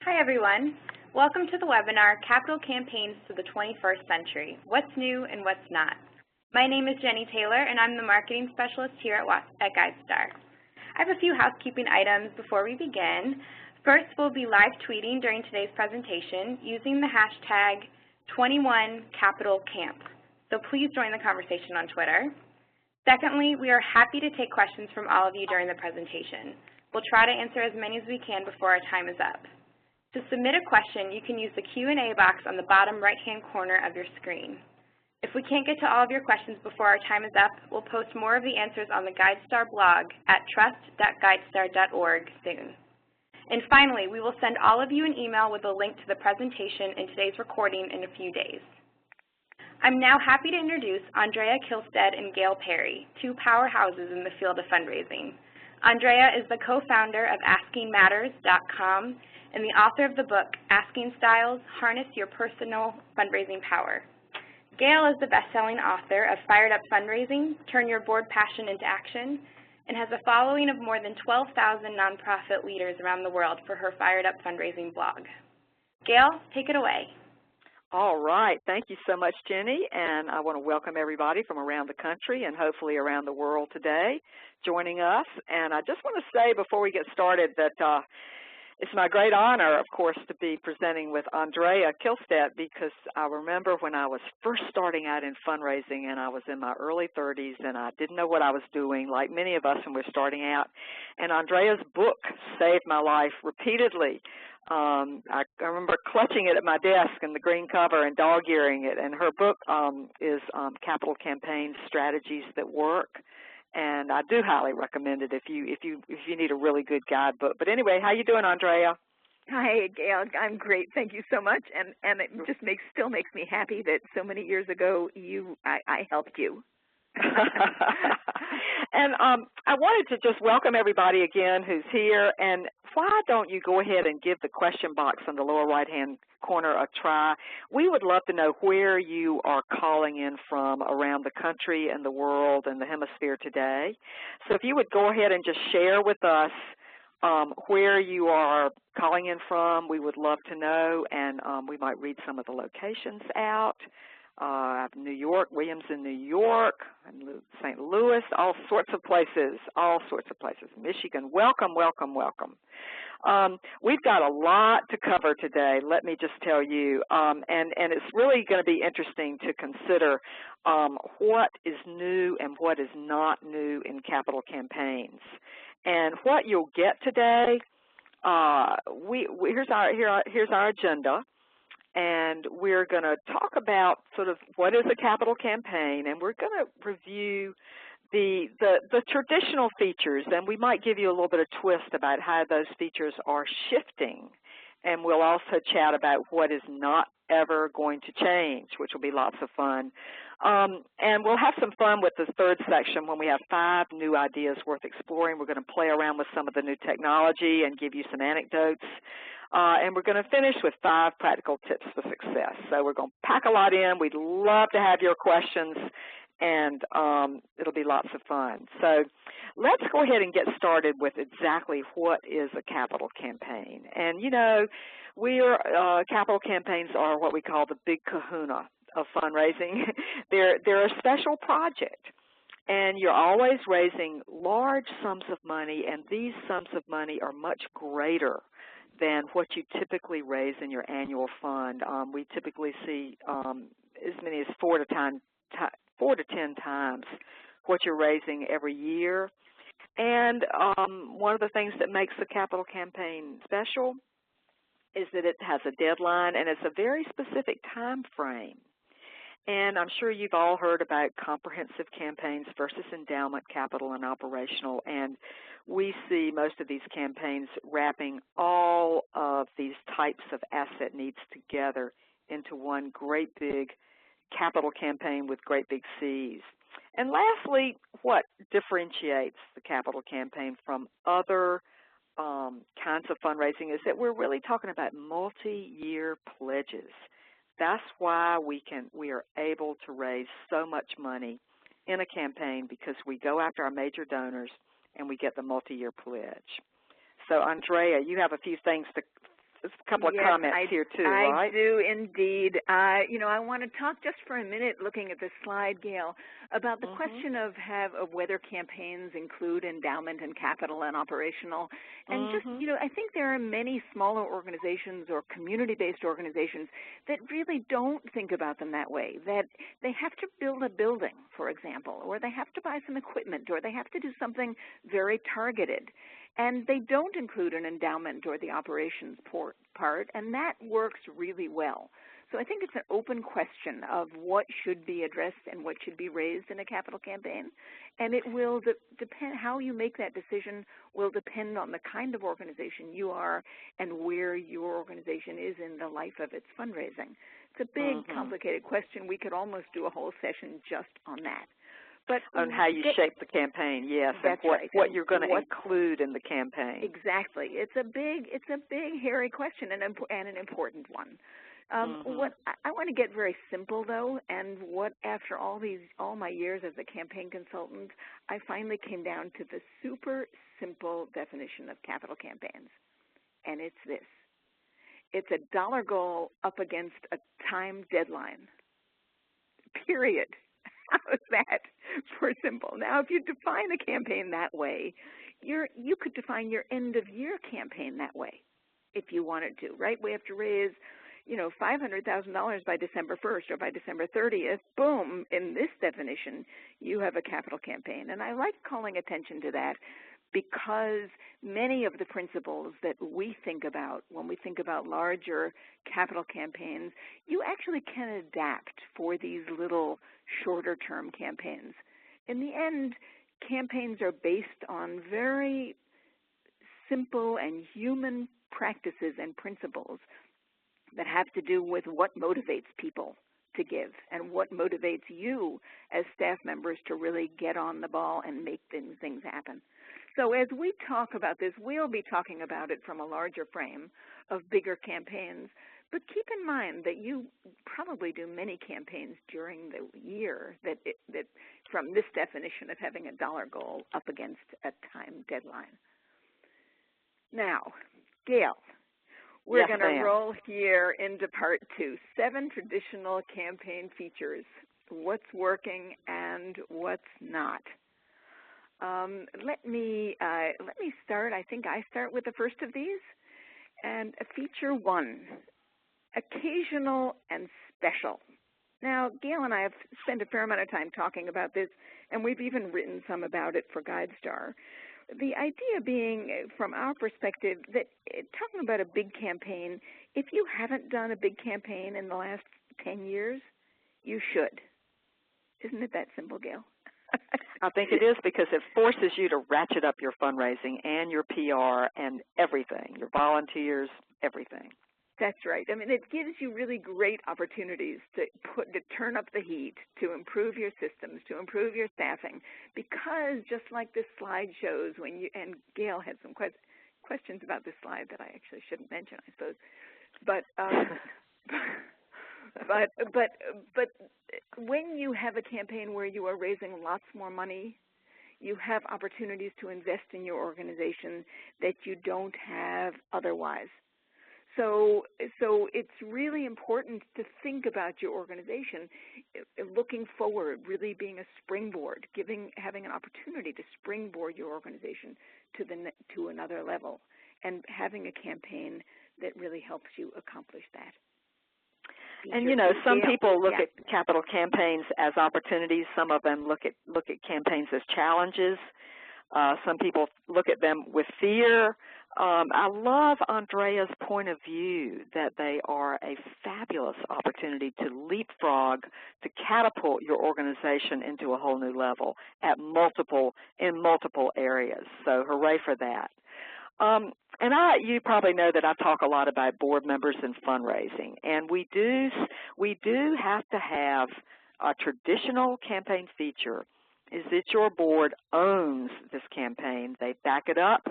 Hi everyone. Welcome to the webinar, Capital Campaigns to the 21st Century, What's New and What's Not. My name is Jenny Taylor and I'm the Marketing Specialist here at GuideStar. I have a few housekeeping items before we begin. First, we'll be live tweeting during today's presentation using the hashtag 21CapitalCamp. So please join the conversation on Twitter. Secondly, we are happy to take questions from all of you during the presentation. We'll try to answer as many as we can before our time is up. To submit a question, you can use the Q&A box on the bottom right-hand corner of your screen. If we can't get to all of your questions before our time is up, we'll post more of the answers on the GuideStar blog at trust.guidestar.org soon. And finally, we will send all of you an email with a link to the presentation and today's recording in a few days. I'm now happy to introduce Andrea Kihlstedt and Gail Perry, two powerhouses in the field of fundraising. Andrea is the co-founder of AskingMatters.com and the author of the book, Asking Styles, Harness Your Personal Fundraising Power. Gail is the best-selling author of Fired Up Fundraising, Turn Your Board Passion into Action, and has a following of more than 12,000 nonprofit leaders around the world for her Fired Up Fundraising blog. Gail, take it away. All right. Thank you so much, Jenny, and I want to welcome everybody from around the country and hopefully around the world today joining us. And I just want to say before we get started that it's my great honor, of course, to be presenting with Andrea Kihlstedt, because I remember when I was first starting out in fundraising and I was in my early 30s and I didn't know what I was doing, like many of us when we're starting out. And Andrea's book saved my life repeatedly. I remember clutching it at my desk in the green cover and dog-earing it. And her book is Capital Campaigns, Strategies That Work. And I do highly recommend it if you need a really good guidebook. But anyway, how you doing, Andrea? Hi, Gail. I'm great. Thank you so much. And it just still makes me happy that so many years ago I helped you. And I wanted to just welcome everybody again who's here. And why don't you go ahead and give the question box on the lower right-hand corner a try. We would love to know where you are calling in from around the country and the world and the hemisphere today. So if you would go ahead and just share with us where you are calling in from, we would love to know, and we might read some of the locations out. New York, Williams in New York, St. Louis, all sorts of places, Michigan. Welcome, welcome, welcome. We've got a lot to cover today, let me just tell you, and it's really going to be interesting to consider what is new and what is not new in capital campaigns. And what you'll get today, here's our agenda. And we're going to talk about sort of what is a capital campaign, and we're going to review the traditional features, and we might give you a little bit of twist about how those features are shifting. And we'll also chat about what is not ever going to change, which will be lots of fun. And we'll have some fun with the third section when we have 5 new ideas worth exploring. We're going to play around with some of the new technology and give you some anecdotes. And we're going to finish with 5 practical tips for success. So we're going to pack a lot in. We'd love to have your questions, and it'll be lots of fun. So let's go ahead and get started with exactly what is a capital campaign. And, you know, capital campaigns are what we call the big kahuna of fundraising. They're a special project. And you're always raising large sums of money, and these sums of money are much greater than what you typically raise in your annual fund. We typically see as many as 4 to 10 times what you're raising every year. And one of the things that makes the capital campaign special is that it has a deadline and it's a very specific time frame. And I'm sure you've all heard about comprehensive campaigns versus endowment, capital, and operational. And we see most of these campaigns wrapping all of these types of asset needs together into one great big capital campaign with great big C's. And lastly, what differentiates the capital campaign from other kinds of fundraising is that we're really talking about multi-year pledges. That's why we are able to raise so much money in a campaign, because we go after our major donors and we get the multi-year pledge. So, Andrea, you have a few things to a couple of yes, comments here too, right? I do indeed. You know, I want to talk just for a minute, looking at this slide, Gail, about the question of whether campaigns include endowment and capital and operational. And just, you know, I think there are many smaller organizations or community-based organizations that really don't think about them that way, that they have to build a building, for example, or they have to buy some equipment, or they have to do something very targeted. And they don't include an endowment or the operations part, and that works really well. So I think it's an open question of what should be addressed and what should be raised in a capital campaign. And it will depend, how you make that decision will depend on the kind of organization you are and where your organization is in the life of its fundraising. It's a big, complicated question. We could almost do a whole session just on that. But on how you shape the campaign, yes, that's and right. what you're going to include in the campaign. Exactly. It's a big, hairy question and an important one. What I want to get very simple though, and what after all my years as a campaign consultant, I finally came down to the super simple definition of capital campaigns, and it's this: it's a dollar goal up against a time deadline. Period. How is that for simple? Now, if you define a campaign that way, you could define your end-of-year campaign that way if you wanted to, right? We have to raise, you know, $500,000 by December 1st or by December 30th. Boom, in this definition, you have a capital campaign. And I like calling attention to that because many of the principles that we think about when we think about larger capital campaigns, you actually can adapt for these little shorter-term campaigns. In the end, campaigns are based on very simple and human practices and principles that have to do with what motivates people to give and what motivates you as staff members to really get on the ball and make things happen. So as we talk about this, we'll be talking about it from a larger frame of bigger campaigns, but keep in mind that you probably do many campaigns during the year that from this definition of having a dollar goal up against a time deadline. Now, Gail, we're going to roll here into part 2, 7 traditional campaign features, what's working and what's not. Let me start. I think I start with the first of these. And feature 1, occasional and special. Now, Gail and I have spent a fair amount of time talking about this, and we've even written some about it for GuideStar. The idea being, from our perspective, that talking about a big campaign, if you haven't done a big campaign in the last 10 years, you should. Isn't it that simple, Gail? I think it is, because it forces you to ratchet up your fundraising and your PR and everything, your volunteers, everything. That's right. I mean, it gives you really great opportunities to turn up the heat, to improve your systems, to improve your staffing, because just like this slide shows, and Gail had some questions about this slide that I actually shouldn't mention, I suppose, but but when you have a campaign where you are raising lots more money, you have opportunities to invest in your organization that you don't have otherwise. So it's really important to think about your organization looking forward, really being a springboard, having an opportunity to springboard your organization to another level, and having a campaign that really helps you accomplish that. And you know, some people look at capital campaigns as opportunities. Some of them look at campaigns as challenges. Some people look at them with fear. I love Andrea's point of view that they are a fabulous opportunity to leapfrog, to catapult your organization into a whole new level in multiple areas. So hooray for that. And you probably know that I talk a lot about board members and fundraising, and we do have to have a traditional campaign feature is that your board owns this campaign. They back it up.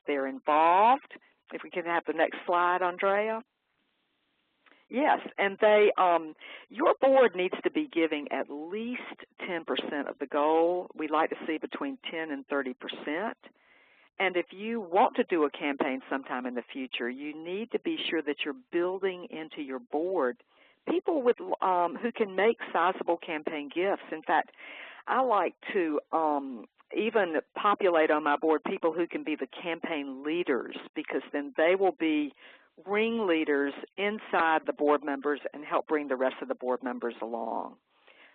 They're involved. If we can have the next slide, Andrea. Yes, and your board needs to be giving at least 10% of the goal. We like to see between 10 and 30%. And if you want to do a campaign sometime in the future, you need to be sure that you're building into your board people with who can make sizable campaign gifts. In fact, I like to even populate on my board people who can be the campaign leaders, because then they will be ringleaders inside the board members and help bring the rest of the board members along.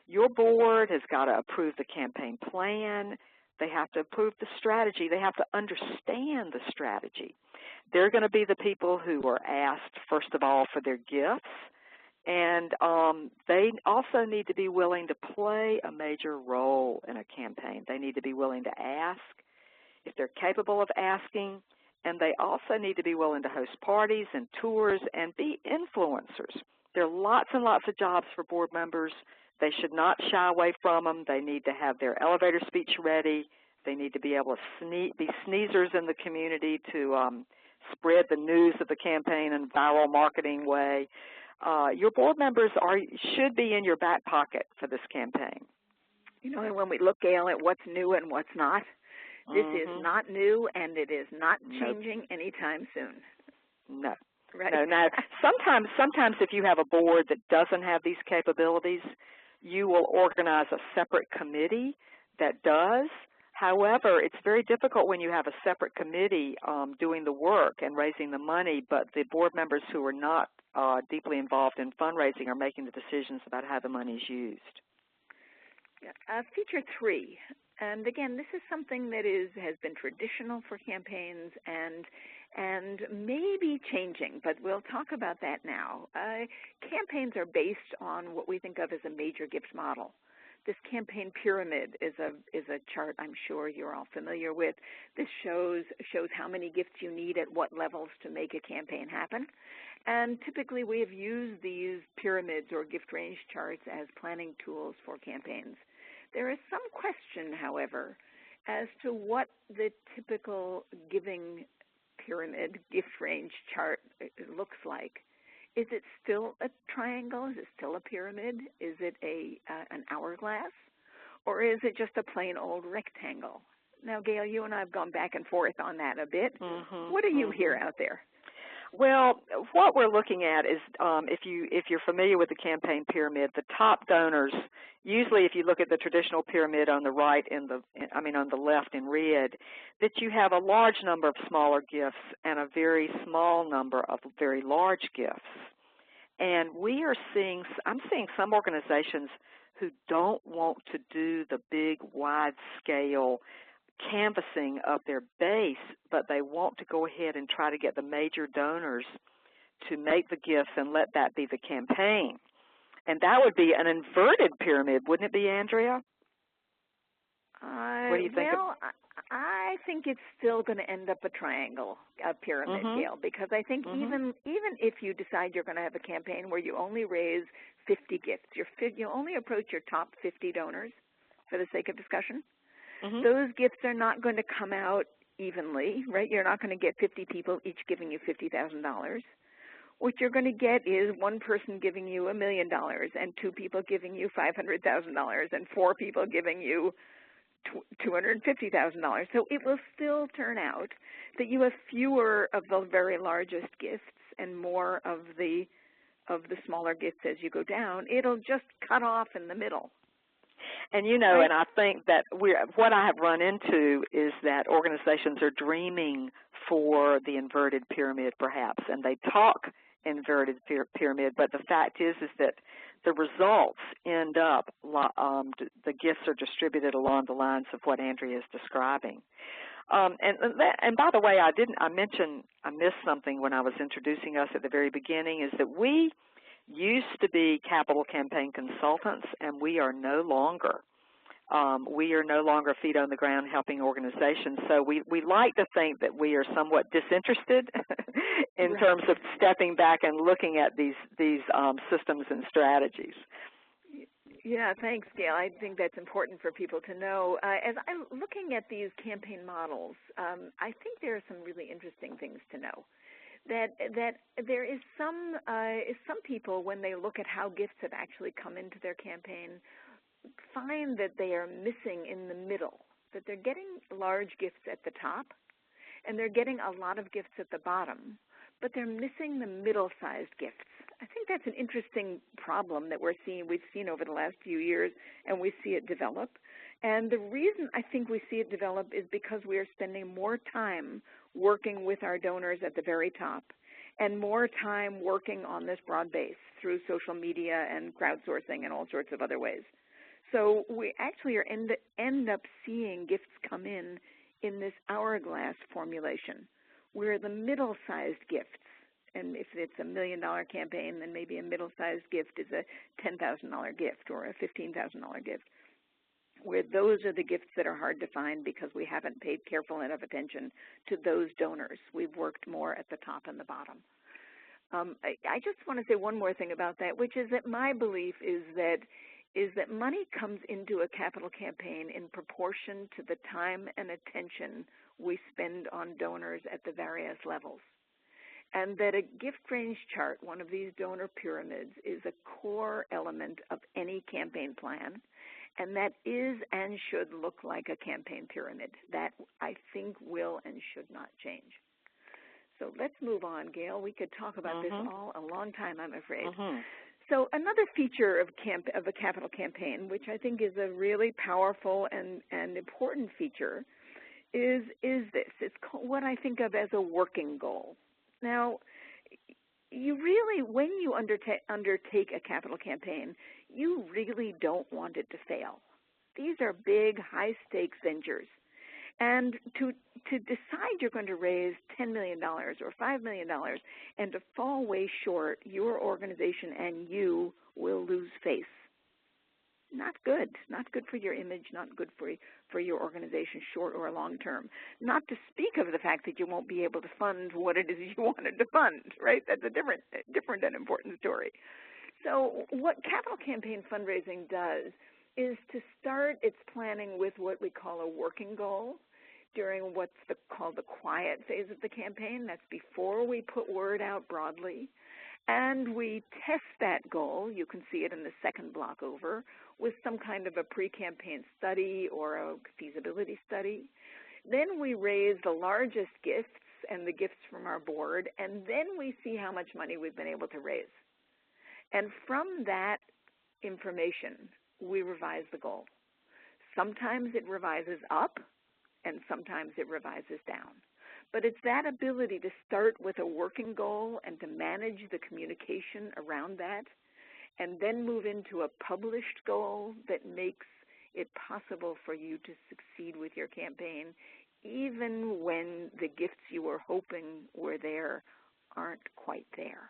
Your board has got to approve the campaign plan. They have to approve the strategy. They have to understand the strategy. They're going to be the people who are asked, first of all, for their gifts, and they also need to be willing to play a major role in a campaign. They need to be willing to ask if they're capable of asking, and they also need to be willing to host parties and tours and be influencers. There are lots and lots of jobs for board members. They should not shy away from them. They need to have their elevator speech ready. They need to be able to be sneezers in the community to spread the news of the campaign in a viral marketing way. Your board members should be in your back pocket for this campaign. You know, and when we look, Gail, at what's new and what's not, this is not new, and it is not changing anytime soon. No. Right. No. Now, sometimes if you have a board that doesn't have these capabilities, you will organize a separate committee that does. However, it's very difficult when you have a separate committee doing the work and raising the money, but the board members who are not deeply involved in fundraising are making the decisions about how the money is used. Yeah. Feature 3, and again, this is something that has been traditional for campaigns and maybe changing, but we'll talk about that now. Campaigns are based on what we think of as a major gifts model. This campaign pyramid is a chart I'm sure you're all familiar with. This shows how many gifts you need at what levels to make a campaign happen. And typically we have used these pyramids or gift range charts as planning tools for campaigns. There is some question, however, as to what the typical giving pyramid gift range chart looks like. Is it still a triangle? Is it still a pyramid? Is it an hourglass? Or is it just a plain old rectangle? Now, Gail, you and I have gone back and forth on that a bit. What do you hear out there? Well, what we're looking at is if you're familiar with the campaign pyramid, the top donors, usually if you look at the traditional pyramid on the right on the left in red, that you have a large number of smaller gifts and a very small number of very large gifts. And I'm seeing some organizations who don't want to do the big wide scale canvassing of their base, but they want to go ahead and try to get the major donors to make the gifts and let that be the campaign. And that would be an inverted pyramid, wouldn't it be, Andrea? What do you think? Well, I think it's still going to end up a triangle, a pyramid, Gail, because I think even if you decide you're going to have a campaign where you only raise 50 gifts, you only approach your top 50 donors for the sake of discussion, those gifts are not going to come out evenly, right? You're not going to get 50 people each giving you $50,000. What you're going to get is one person giving you $1 million and 2 people giving you $500,000 and 4 people giving you $250,000. So it will still turn out that you have fewer of the very largest gifts and more of the smaller gifts as you go down. It'll just cut off in the middle. And and I think that what I have run into is that organizations are dreaming for the inverted pyramid, perhaps, and they talk inverted pyramid, but the fact is that the results end up, the gifts are distributed along the lines of what Andrea is describing. And by the way, I missed something when I was introducing us at the very beginning, is that we used to be capital campaign consultants, and we are no longer. We are no longer feet on the ground helping organizations. So we like to think that we are somewhat disinterested in terms of stepping back and looking at these systems and strategies. Yeah, thanks, Gail. I think that's important for people to know. As I'm looking at these campaign models, I think there are some really interesting things to know. That there is some people, when they look at how gifts have actually come into their campaign, find that they are missing in the middle, that they're getting large gifts at the top, and they're getting a lot of gifts at the bottom, but they're missing the middle-sized gifts. I think that's an interesting problem that we've seen over the last few years, and we see it develop. And the reason I think we see it develop is because we are spending more time working with our donors at the very top and more time working on this broad base through social media and crowdsourcing and all sorts of other ways. So we actually are end up seeing gifts come in this hourglass formulation, where the middle-sized gifts, and if it's a $1 million campaign, then maybe a middle-sized gift is a $10,000 gift or a $15,000 gift, where those are the gifts that are hard to find because we haven't paid careful enough attention to those donors. We've worked more at the top and the bottom. I just want to say one more thing about that, which is that my belief is that money comes into a capital campaign in proportion to the time and attention we spend on donors at the various levels. And that a gift range chart, one of these donor pyramids, is a core element of any campaign plan, and that is and should look like a campaign pyramid. That, I think, will and should not change. So let's move on, Gail. We could talk about this all a long time, I'm afraid. So another feature of a capital campaign, which I think is a really powerful and important feature, is this. It's what I think of as a working goal. Now, you really, when you undertake a capital campaign, you really don't want it to fail. These are big, high-stakes ventures. And to decide you're going to raise $10 million or $5 million and to fall way short, your organization and you will lose face. Not good. Not good for your image, not good for your organization, short or long term. Not to speak of the fact that you won't be able to fund what it is you wanted to fund, right? That's a different and important story. So what capital campaign fundraising does is to start its planning with what we call a working goal during what's called the quiet phase of the campaign. That's before we put word out broadly. And we test that goal, you can see it in the second block over, with some kind of a pre-campaign study or a feasibility study. Then we raise the largest gifts and the gifts from our board, and then we see how much money we've been able to raise. And from that information, we revise the goal. Sometimes it revises up, and sometimes it revises down. But it's that ability to start with a working goal and to manage the communication around that, and then move into a published goal that makes it possible for you to succeed with your campaign, even when the gifts you were hoping were there aren't quite there.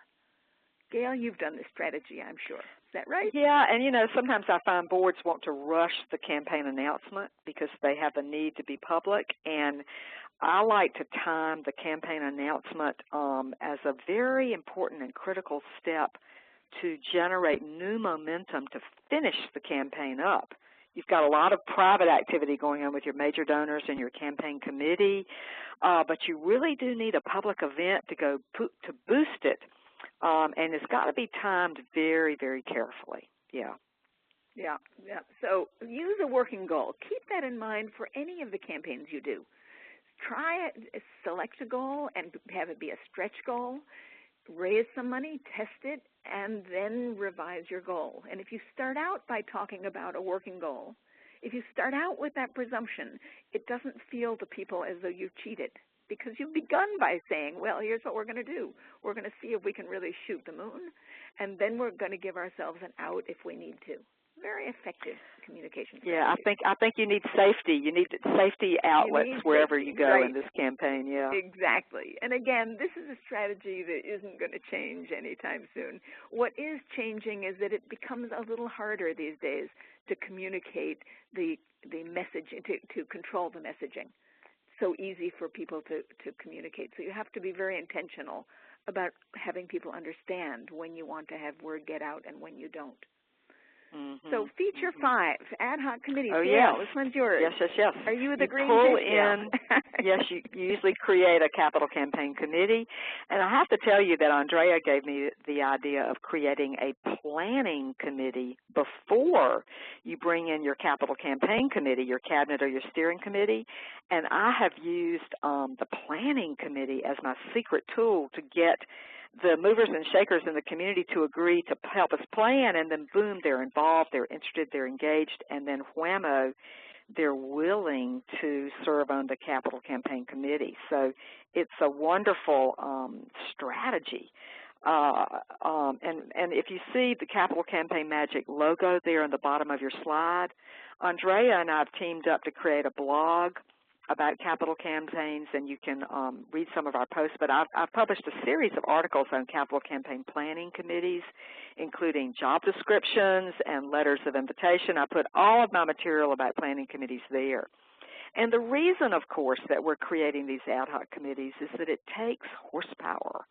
Gail, you've done this strategy, I'm sure. Is that right? Yeah, and sometimes I find boards want to rush the campaign announcement because they have a need to be public, and I like to time the campaign announcement as a very important and critical step to generate new momentum to finish the campaign up. You've got a lot of private activity going on with your major donors and your campaign committee, but you really do need a public event to boost it, and it's got to be timed very, very carefully. Yeah. Yeah. So use a working goal. Keep that in mind for any of the campaigns you do. Try it, select a goal and have it be a stretch goal. Raise some money, test it, and then revise your goal. And if you start out by talking about a working goal, if you start out with that presumption, it doesn't feel to people as though you've cheated, because you've begun by saying, well, here's what we're going to do. We're going to see if we can really shoot the moon, and then we're going to give ourselves an out if we need to. Very effective communication strategy. Yeah, I think you need safety. You need safety outlets wherever you go in this campaign. Yeah, exactly. And again, this is a strategy that isn't going to change anytime soon. What is changing is that it becomes a little harder these days to communicate the message, to control the messaging. It's so easy for people to communicate. So you have to be very intentional about having people understand when you want to have word get out and when you don't. So feature 5, ad hoc committees. Oh, yes. This one's yours. Yes. Are you the green pull tick? in, yes, you usually create a capital campaign committee. And I have to tell you that Andrea gave me the idea of creating a planning committee before you bring in your capital campaign committee, your cabinet or your steering committee. and I have used the planning committee as my secret tool to get the movers and shakers in the community to agree to help us plan, and then boom, they're involved, they're interested, they're engaged, and then whammo, they're willing to serve on the capital campaign committee. So it's a wonderful strategy. And if you see the Capital Campaign Magic logo there on the bottom of your slide, Andrea and I have teamed up to create a blog about capital campaigns, and you can read some of our posts. But I've published a series of articles on capital campaign planning committees, including job descriptions and letters of invitation. I put all of my material about planning committees there. And the reason, of course, that we're creating these ad hoc committees is that it takes horsepower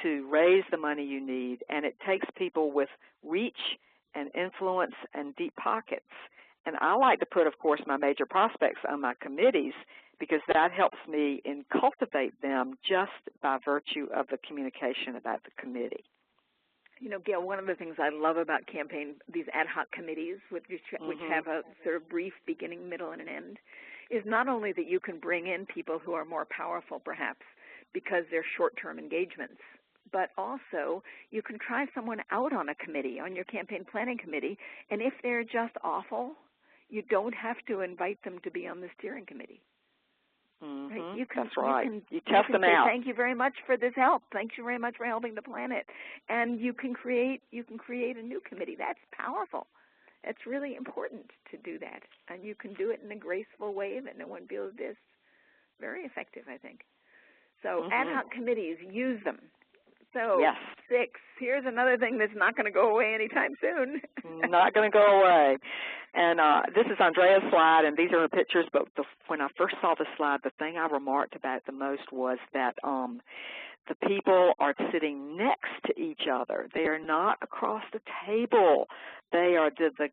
to raise the money you need, and it takes people with reach and influence and deep pockets. And I like to put, of course, my major prospects on my committees because that helps me cultivate them just by virtue of the communication about the committee. You know, Gail, one of the things I love about these ad hoc committees, which have a sort of brief beginning, middle, and an end, is not only that you can bring in people who are more powerful, perhaps, because they're short-term engagements, but also you can try someone out on a committee, on your campaign planning committee, and if they're just awful, you don't have to invite them to be on the steering committee. Right? That's right. You test them say, out. Thank you very much for this help. Thank you very much for helping to plan it. And you can create a new committee. That's powerful. It's really important to do that. And you can do it in a graceful way that no one feels this. Very effective, I think. So ad hoc committees, use them. So yes. 6, here's another thing that's not going to go away anytime soon. Not going to go away. And this is Andrea's slide, and these are her pictures, but when I first saw the slide, the thing I remarked about the most was that the people are sitting next to each other. They are not across the table. They are the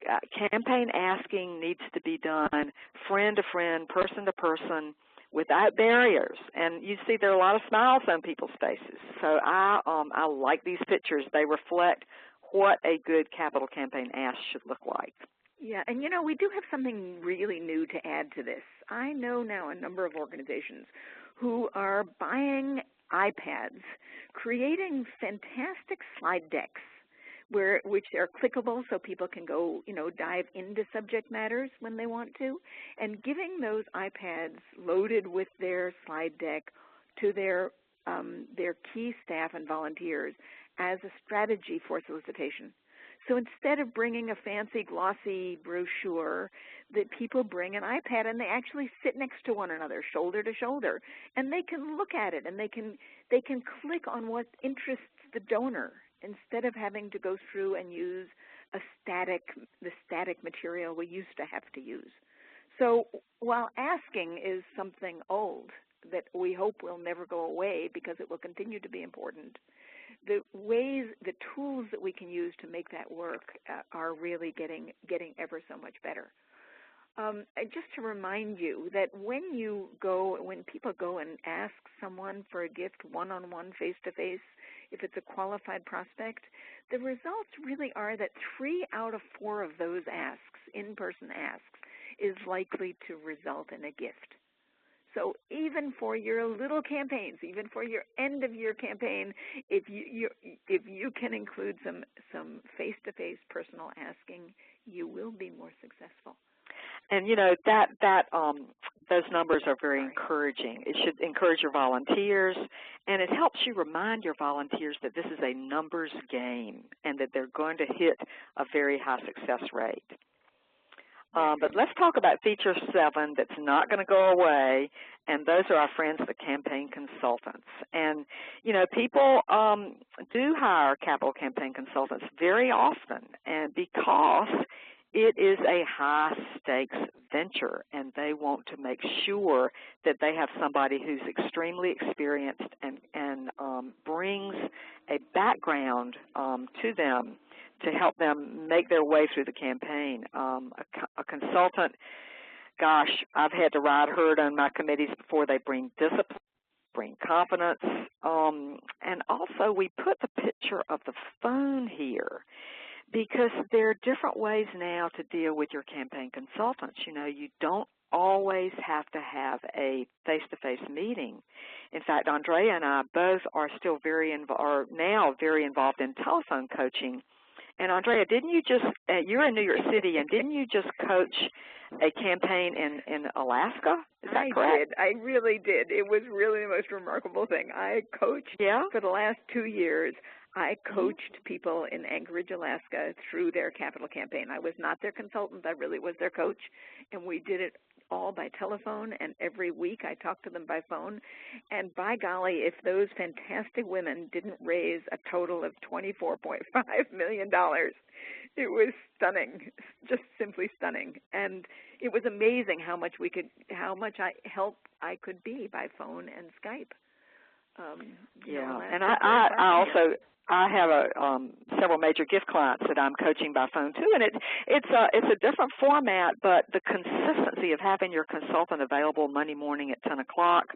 campaign asking needs to be done friend to friend, person to person, without barriers. And you see there are a lot of smiles on people's faces. So I like these pictures. They reflect what a good capital campaign ask should look like. Yeah, and you know, we do have something really new to add to this. I know now a number of organizations who are buying iPads, creating fantastic slide decks which are clickable so people can go, dive into subject matters when they want to, and giving those iPads loaded with their slide deck to their key staff and volunteers as a strategy for solicitation. So instead of bringing a fancy glossy brochure, that people bring an iPad and they actually sit next to one another, shoulder to shoulder, and they can look at it and they can click on what interests the donor instead of having to go through and use the static material we used to have to use. So while asking is something old that we hope will never go away because it will continue to be important, the tools that we can use to make that work are really getting ever so much better. Just to remind you that when people go and ask someone for a gift one-on-one, face-to-face, if it's a qualified prospect, the results really are that 3 out of 4 of those asks, in-person asks, is likely to result in a gift. So even for your little campaigns, even for your end-of-year campaign, if you can include some face-to-face personal asking, you will be more successful. And those numbers are very encouraging. It should encourage your volunteers, and it helps you remind your volunteers that this is a numbers game and that they're going to hit a very high success rate. But let's talk about feature 7 that's not going to go away, and those are our friends, the campaign consultants. And, people do hire capital campaign consultants very often, and because it is a high-stakes venture, and they want to make sure that they have somebody who's extremely experienced and brings a background to them to help them make their way through the campaign. A consultant, gosh, I've had to ride herd on my committees before. They bring discipline, bring confidence, and also we put the picture of the phone here because there are different ways now to deal with your campaign consultants. You don't always have to have a face-to-face meeting. In fact, Andrea and I both are still are now very involved in telephone coaching. And Andrea, didn't you just, you're in New York City, and didn't you just coach a campaign in Alaska? Is that correct? I did. I really did. It was really the most remarkable thing. I coached for the last 2 years. I coached people in Anchorage, Alaska through their capital campaign. I was not their consultant. I really was their coach, and we did it all by telephone, and every week I talked to them by phone. And by golly, if those fantastic women didn't raise a total of $24.5 million, it was stunning, just simply stunning. And it was amazing how much help I could be by phone and Skype. And I have several major gift clients that I'm coaching by phone too, and it's a different format, but the consistency of having your consultant available Monday morning at 10 o'clock,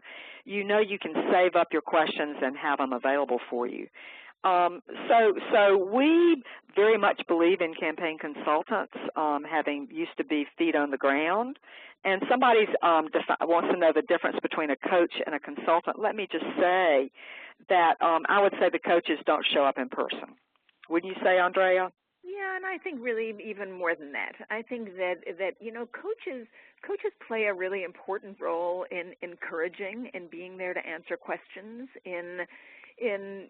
you know you can save up your questions and have them available for you. So we very much believe in campaign consultants having used to be feet on the ground. And somebody wants to know the difference between a coach and a consultant. Let me just say that I would say the coaches don't show up in person. Wouldn't you say, Andrea? Yeah, and I think really even more than that. I think that you know, coaches play a really important role in encouraging and being there to answer questions, in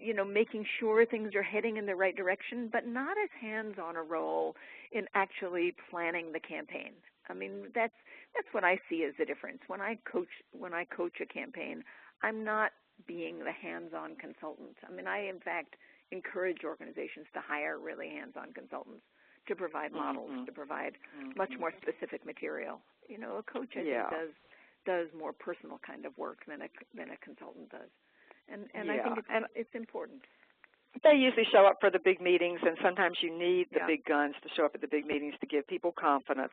you know, making sure things are heading in the right direction, but not as hands-on a role in actually planning the campaign. I mean, that's what I see as the difference. When I coach a campaign, I'm not being the hands-on consultant. I mean, I in fact encourage organizations to hire really hands-on consultants to provide models, to provide much more specific material. You know, a coach I think does more personal kind of work than a consultant does. And I think it's important. They usually show up for the big meetings, and sometimes you need the big guns to show up at the big meetings to give people confidence.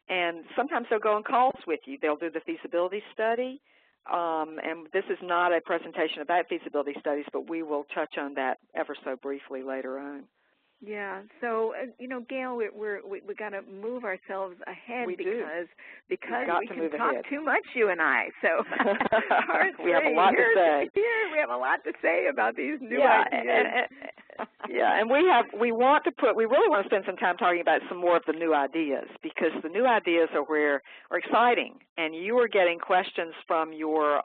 And sometimes they'll go on calls with you. They'll do the feasibility study, and this is not a presentation about feasibility studies, but we will touch on that ever so briefly later on. Yeah. So you know, Gail, we got to move ourselves ahead because we can talk too much, you and I. So we have a lot to say. Yeah, we have a lot to say about these new ideas. And we really want to spend some time talking about some more of the new ideas, because the new ideas are exciting, and you are getting questions from your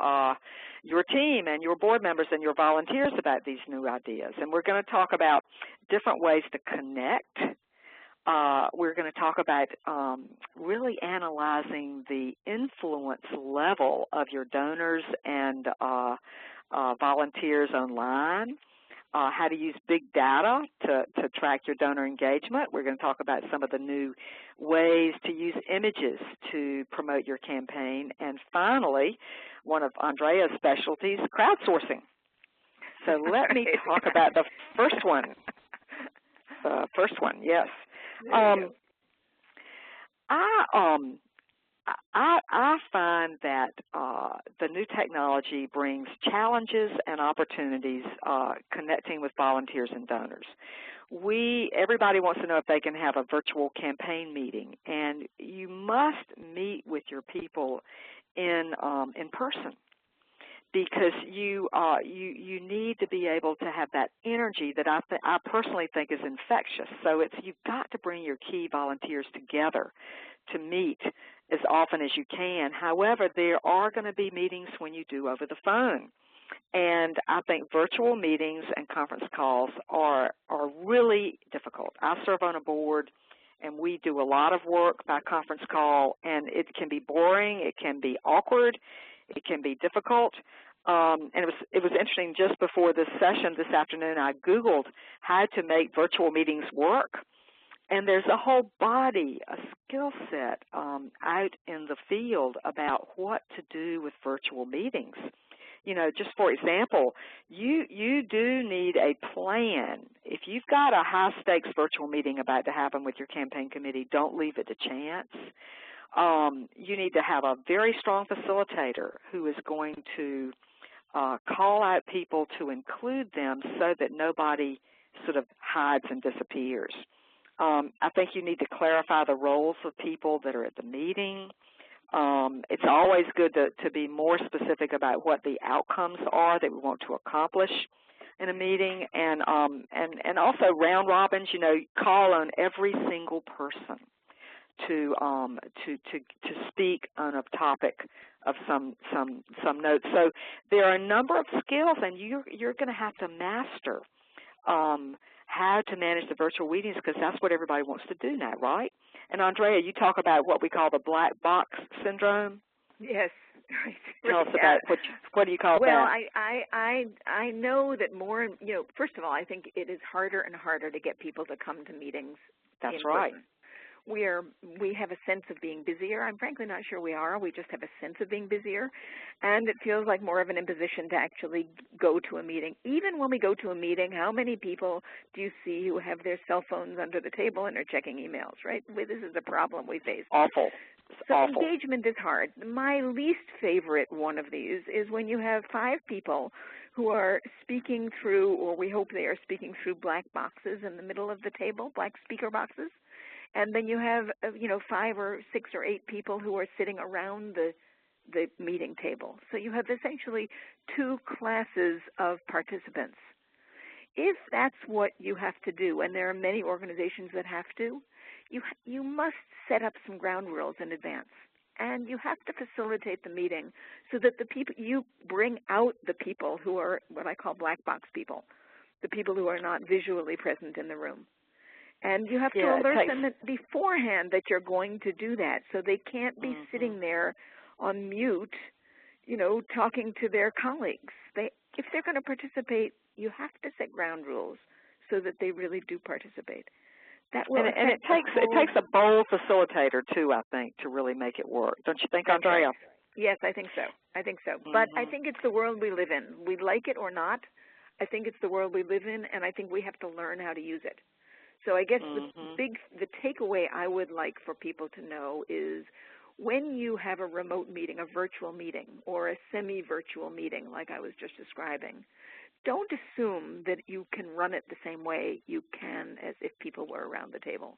team and your board members and your volunteers about these new ideas. And we're going to talk about different ways to connect. We're going to talk about really analyzing the influence level of your donors and volunteers online. How to use big data to track your donor engagement. We're going to talk about some of the new ways to use images to promote your campaign. And finally, one of Andrea's specialties, crowdsourcing. So let me talk about the first one. Yes. I find that the new technology brings challenges and opportunities connecting with volunteers and donors. Everybody wants to know if they can have a virtual campaign meeting, and you must meet with your people in person, because you need to be able to have that energy that I personally think is infectious. So you've got to bring your key volunteers together to meet as often as you can. However, there are going to be meetings when you do over the phone. And I think virtual meetings and conference calls are really difficult. I serve on a board, and we do a lot of work by conference call, and it can be boring, it can be awkward, it can be difficult. And it was interesting, just before this session this afternoon, I Googled how to make virtual meetings work. And there's a whole body, a skill set out in the field about what to do with virtual meetings. You know, just for example, you do need a plan. If you've got a high-stakes virtual meeting about to happen with your campaign committee, don't leave it to chance. You need to have a very strong facilitator who is going to call out people to include them so that nobody sort of hides and disappears. I think you need to clarify the roles of people that are at the meeting. It's always good to be more specific about what the outcomes are that we want to accomplish in a meeting, and also round robins. You know, call on every single person to speak on a topic of some notes. So there are a number of skills, and you're going to have to master how to manage the virtual meetings, because that's what everybody wants to do now, right? And Andrea, you talk about what we call the black box syndrome. Yes. Right. Tell us about what do you call that? Well, I know that more, you know, first of all, I think it is harder and harder to get people to come to meetings. That's right. Person. We have a sense of being busier. I'm frankly not sure we are. We just have a sense of being busier, and it feels like more of an imposition to actually go to a meeting. Even when we go to a meeting, how many people do you see who have their cell phones under the table and are checking emails, right? This is a problem we face. Awful. So awful. Engagement is hard. My least favorite one of these is when you have 5 people who are speaking through, or we hope they are speaking through, black boxes in the middle of the table, black speaker boxes. And then you have, 5 or 6 or 8 people who are sitting around the meeting table. So you have essentially 2 classes of participants. If that's what you have to do, and there are many organizations that have to, you must set up some ground rules in advance. And you have to facilitate the meeting so that the people, you bring out the people who are what I call black box people, the people who are not visually present in the room. And you have to alert them beforehand that you're going to do that, so they can't be sitting there on mute, talking to their colleagues. If they're going to participate, you have to set ground rules so that they really do participate. That will and it takes a bold facilitator too, I think, to really make it work. Don't you think, Andrea? Right. Yes, I think so. But I think it's the world we live in. We like it or not, I think it's the world we live in, and I think we have to learn how to use it. So I guess the takeaway I would like for people to know is when you have a remote meeting, a virtual meeting, or a semi-virtual meeting like I was just describing, don't assume that you can run it the same way you can as if people were around the table.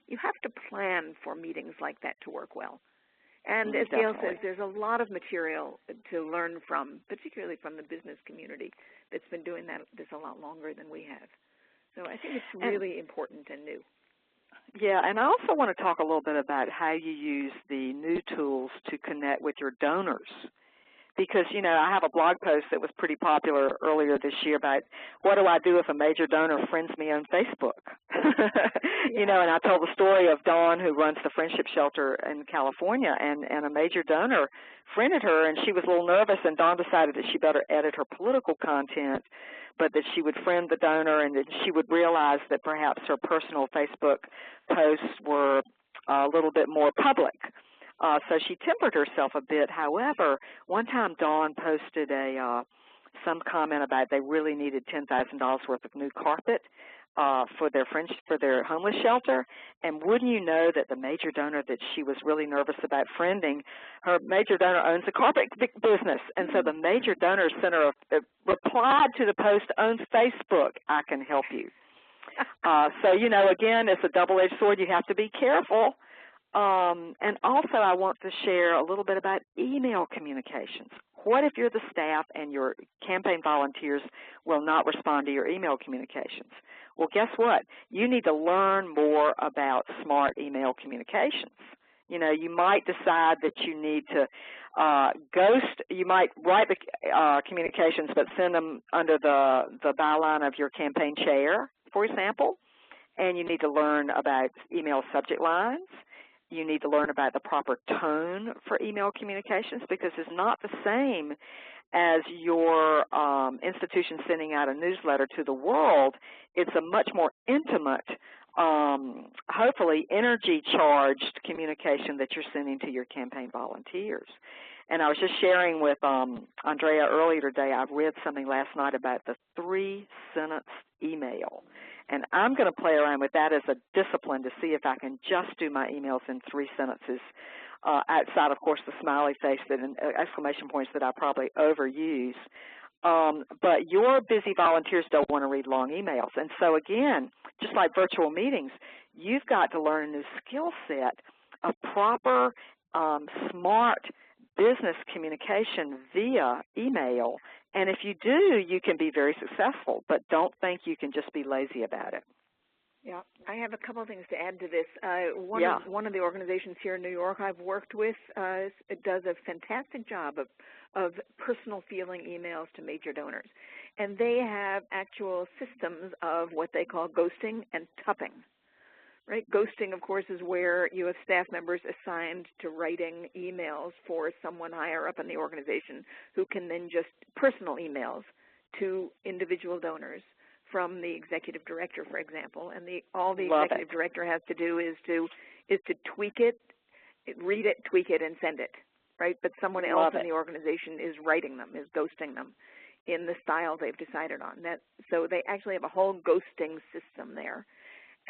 You have to plan for meetings like that to work well. And as Gail says, there's a lot of material to learn from, particularly from the business community that's been doing this a lot longer than we have. So I think it's really important and new. Yeah, and I also want to talk a little bit about how you use the new tools to connect with your donors. Because, I have a blog post that was pretty popular earlier this year about what do I do if a major donor friends me on Facebook? And I told the story of Dawn, who runs the Friendship Shelter in California, and a major donor friended her, and she was a little nervous, and Dawn decided that she better edit her political content, but that she would friend the donor, and that she would realize that perhaps her personal Facebook posts were a little bit more public. So she tempered herself a bit. However, one time Dawn posted some comment about they really needed $10,000 worth of new carpet for their homeless shelter. And wouldn't you know that the major donor that she was really nervous about friending, her major donor owns a carpet business. And so the major donor sent her replied to the post, owns Facebook, I can help you. So, again, it's a double-edged sword. You have to be careful. And also I want to share a little bit about email communications. What if you're the staff and your campaign volunteers will not respond to your email communications? Well, guess what? You need to learn more about smart email communications. You might decide that you need to ghost. You might write the communications but send them under the byline of your campaign chair, for example. And you need to learn about email subject lines. You need to learn about the proper tone for email communications, because it's not the same as your institution sending out a newsletter to the world. It's a much more intimate, hopefully energy-charged communication that you're sending to your campaign volunteers. And I was just sharing with Andrea earlier today, I read something last night about the 3-sentence email. And I'm going to play around with that as a discipline to see if I can just do my emails in 3 sentences outside, of course, the smiley face and exclamation points that I probably overuse. But your busy volunteers don't want to read long emails. And so, again, just like virtual meetings, you've got to learn a new skill set of proper smart business communication via email. And if you do, you can be very successful, but don't think you can just be lazy about it. Yeah, I have a couple of things to add to this. One of the organizations here in New York I've worked with it does a fantastic job of personal feeling emails to major donors. And they have actual systems of what they call ghosting and tupping. Right? Ghosting, of course, is where you have staff members assigned to writing emails for someone higher up in the organization who can then just personal emails to individual donors from the executive director, for example. And all the executive director has to do is to tweak it, read it, tweak it, and send it. Right? But someone else in the organization is writing them, is ghosting them in the style they've decided on. So they actually have a whole ghosting system there.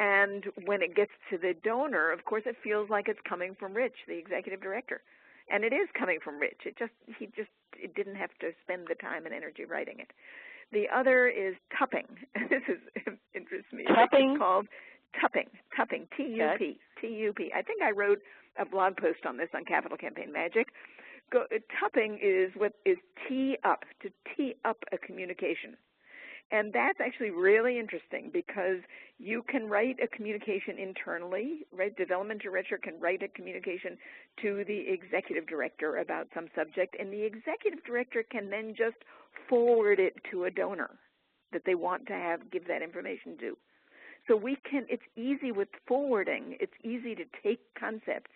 And when it gets to the donor, of course, it feels like it's coming from Rich, the executive director. And it is coming from Rich. He didn't have to spend the time and energy writing it. The other is tupping. This interests me. Tupping? It's called tupping, T-U-P, T-U-P. I think I wrote a blog post on this on Capital Campaign Magic. Tupping is what is tee up, to tee up a communication. And that's actually really interesting because you can write a communication internally, right? Development director can write a communication to the executive director about some subject, and the executive director can then just forward it to a donor that they want to give that information to. So it's easy with forwarding. It's easy to take concepts,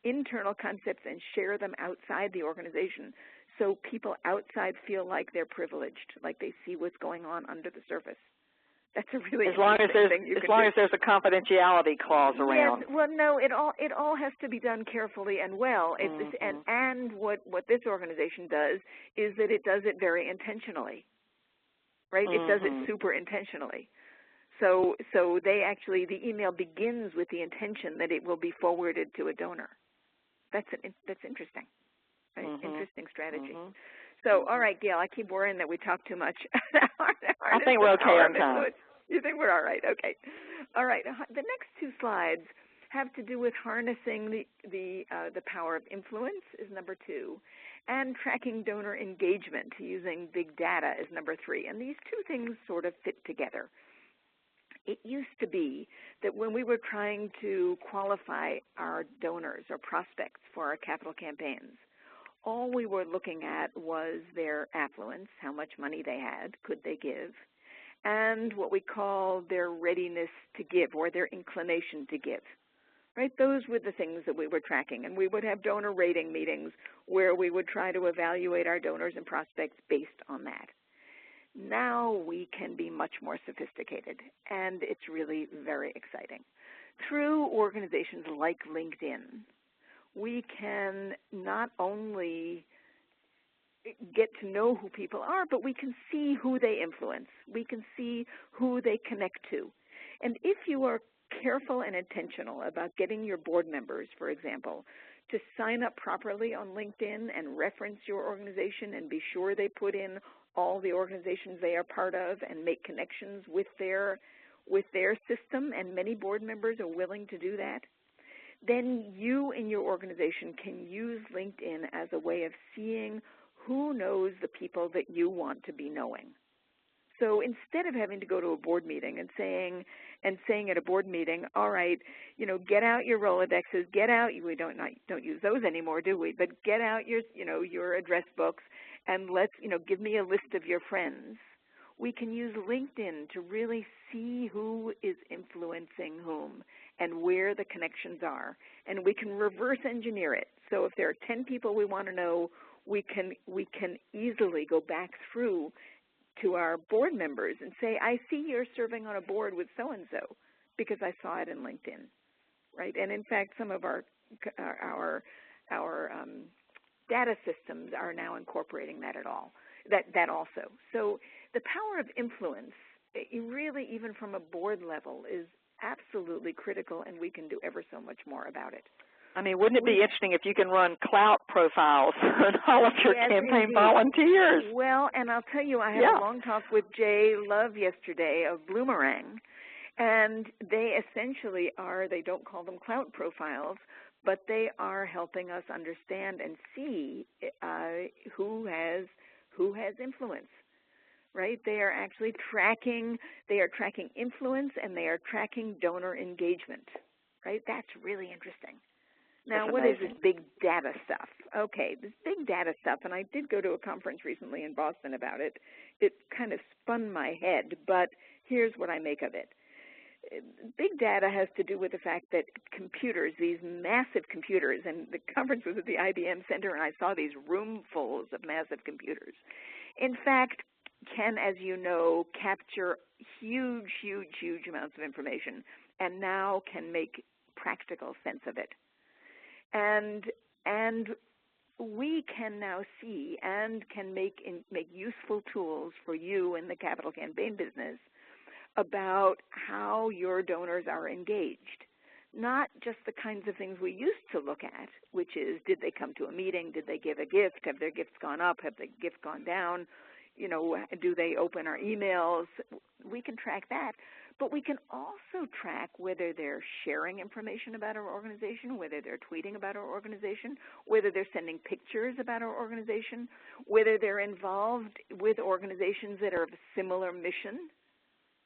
internal concepts, and share them outside the organization, so people outside feel like they're privileged, like they see what's going on under the surface. That's a really interesting thing you can do. As long as there's a confidentiality clause around. Yes, well, no, it all has to be done carefully and well. And what this organization does is that it does it very intentionally, right? It does it super intentionally. So the email begins with the intention that it will be forwarded to a donor. That's interesting. Right? Interesting strategy. So, all right, Gail, I keep worrying that we talk too much. I think we're okay on time. You think we're all right? Okay. All right. The next two slides have to do with harnessing the power of influence is number 2, and tracking donor engagement using big data is number 3. And these two things sort of fit together. It used to be that when we were trying to qualify our donors or prospects for our capital campaigns, all we were looking at was their affluence, how much money they had, could they give, and what we call their readiness to give or their inclination to give. Right? Those were the things that we were tracking, and we would have donor rating meetings where we would try to evaluate our donors and prospects based on that. Now we can be much more sophisticated, and it's really very exciting. Through organizations like LinkedIn, we can not only get to know who people are, but we can see who they influence. We can see who they connect to. And if you are careful and intentional about getting your board members, for example, to sign up properly on LinkedIn and reference your organization and be sure they put in all the organizations they are part of and make connections with their system, and many board members are willing to do that, then you in your organization can use LinkedIn as a way of seeing who knows the people that you want to be knowing. So instead of having to go to a board meeting and saying at a board meeting, all right, get out your Rolodexes, we don't use those anymore, do we? But get out your address books and give me a list of your friends. We can use LinkedIn to really see who is influencing whom and where the connections are. And we can reverse engineer it. So if there are 10 people we want to know, we can easily go back through to our board members and say, I see you're serving on a board with so-and-so because I saw it in LinkedIn, right? And in fact, some of our data systems are now incorporating that also. So the power of influence, really even from a board level, is absolutely critical, and we can do ever so much more about it. I mean, wouldn't it be interesting if you can run clout profiles on all of your campaign volunteers? Well, and I'll tell you, I had a long talk with Jay Love yesterday of Bloomerang, and they essentially they don't call them clout profiles, but they are helping us understand and see who has influence. Right? They are actually tracking influence, and they are tracking donor engagement. Right? That's really interesting. Now, what is this big data stuff? Okay, this big data stuff, and I did go to a conference recently in Boston about it. It kind of spun my head, but here's what I make of it. Big data has to do with the fact that computers, these massive computers, and the conference was at the IBM Center, and I saw these roomfuls of massive computers, in fact, can, as you know, capture huge, huge, huge amounts of information, and now can make practical sense of it. And we can now see and can make useful tools for you in the capital campaign business about how your donors are engaged. Not just the kinds of things we used to look at, which is, did they come to a meeting? Did they give a gift? Have their gifts gone up? Have their gifts gone down? You know, do they open our emails? We can track that. But we can also track whether they're sharing information about our organization, whether they're tweeting about our organization, whether they're sending pictures about our organization, whether they're involved with organizations that are of a similar mission,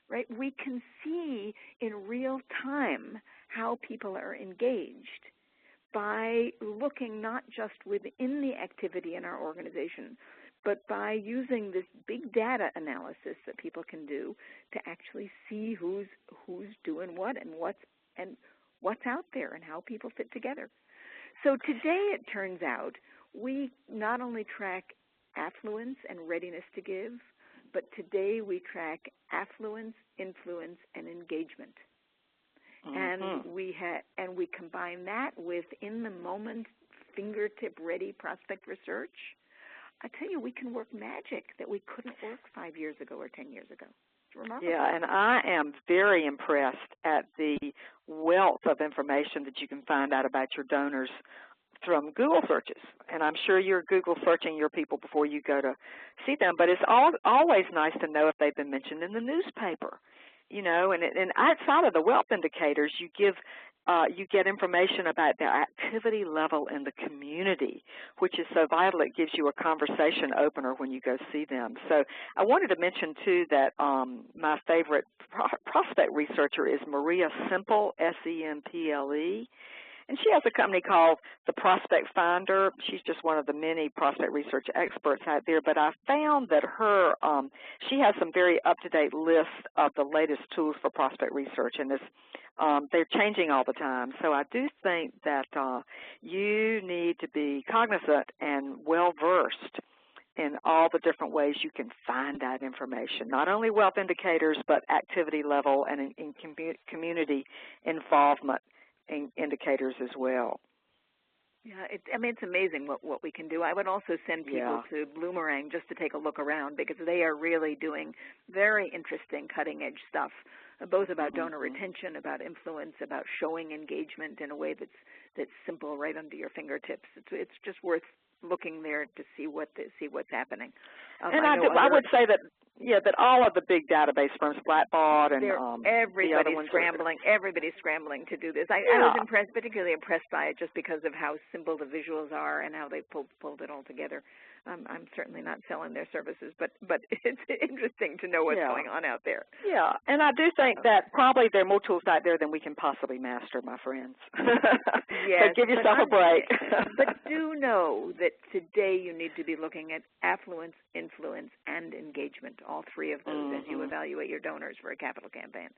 right? We can see in real time how people are engaged by looking not just within the activity in our organization, but by using this big data analysis that people can do to actually see who's doing what and what's out there and how people fit together. So today it turns out we not only track affluence and readiness to give, but today we track affluence, influence, and engagement. And we combine that with in the moment fingertip ready prospect research. I tell you, we can work magic that we couldn't work 5 years ago or 10 years ago. It's remarkable. Yeah, and I am very impressed at the wealth of information that you can find out about your donors from Google searches. And I'm sure you're Google searching your people before you go to see them, but it's always nice to know if they've been mentioned in the newspaper. You know, and outside of the wealth indicators, you get information about their activity level in the community, which is so vital. It gives you a conversation opener when you go see them. So I wanted to mention, too, that my favorite prospect researcher is Maria Semple, S-E-M-P-L-E. And she has a company called the Prospect Finder. She's just one of the many prospect research experts out there. But I found that she has some very up-to-date lists of the latest tools for prospect research, and they're changing all the time. So I do think that you need to be cognizant and well-versed in all the different ways you can find that information, not only wealth indicators, but activity level and in community involvement indicators as well. Yeah, it's amazing what we can do. I would also send people to Bloomerang just to take a look around, because they are really doing very interesting cutting-edge stuff, both about donor retention, about influence, about showing engagement in a way that's simple, right under your fingertips. It's just worth looking there to see what's happening. And I would say that that all of the big database firms, Blackbaud and everybody's scrambling to do this. I was particularly impressed by it just because of how simple the visuals are and how they pulled it all together. I'm certainly not selling their services, but it's interesting to know what's going on out there. Yeah, and I do think that probably there are more tools out there than we can possibly master, my friends. Yes, so give yourself a break. But do know that today you need to be looking at affluence, influence, and engagement, all three of those as you evaluate your donors for a capital campaign.